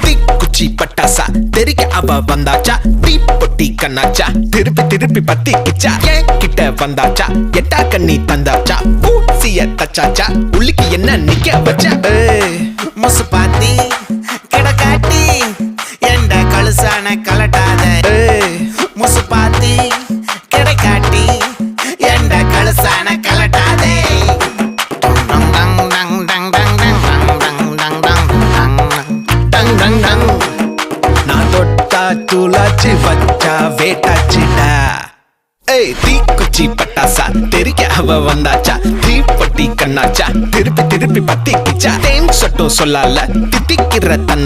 தீக்குச்சி பட்டாசா தெரிக்க அவ வந்தாச்சா, தீப்பொட்டி கண்ணாச்சா திருப்பி திருப்பி பத்திக்கிச்சா, என் கிட்ட வந்தாச்சா எட்டா கண்ணி தந்தாச்சா, பூசிய தச்சாச்சா உள்ளிக்கு என்ன நிக்க வச்சா. முசு பாத்தி கிடக்காட்டி எந்த கழுசான கலட்டாத, முசு பாத்தி கிடக்காட்டி எந்த கழுசான கலட்டாதே. நான் தொட்டா தூளாச்சு வச்சா வேட்டாச்சுடா. தீக்குச்சி பட்டாசா தெரிக்க அவ வந்தாச்சா, தீப்பொட்டி கண்ணாச்சா திருப்பி திருப்பி பத்திக்கிச்சா, தேன் சொட்டும் சொல்லால தித்திக்கிற தன்